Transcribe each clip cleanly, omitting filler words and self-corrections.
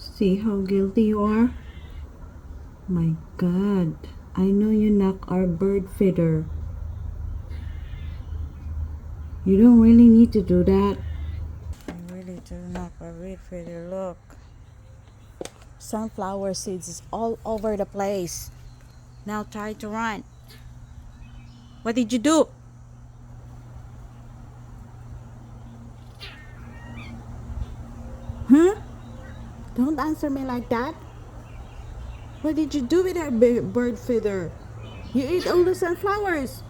See how guilty you are? My God, I know you knock our bird feeder. You don't really need to do that. You really do knock our bird feeder. Look. Sunflower seeds is all over the place. Now try to run. What did you do? Huh? Don't answer me like that. What did you do with our bird feeder? You ate all the sunflowers.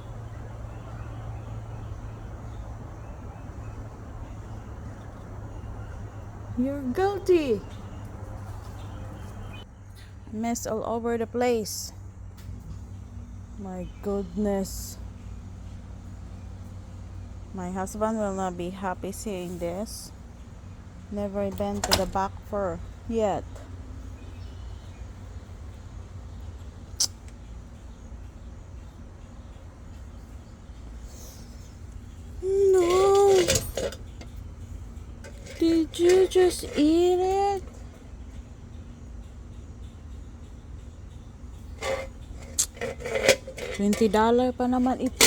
You're guilty. Mess all over the place. My goodness. My husband will not be happy seeing this. Never been to the back fur yet. No. Did you just eat it? $20 pa naman ito.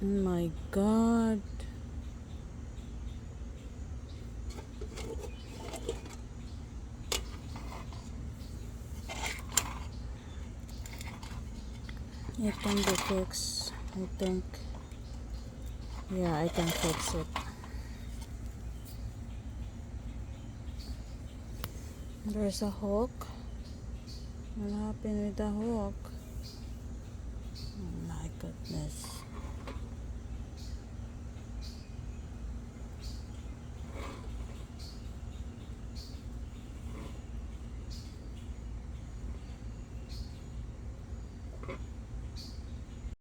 Oh my God. It can be fixed, I think. Yeah, I can fix it. There's a hook. What happened with the hook? Oh my goodness.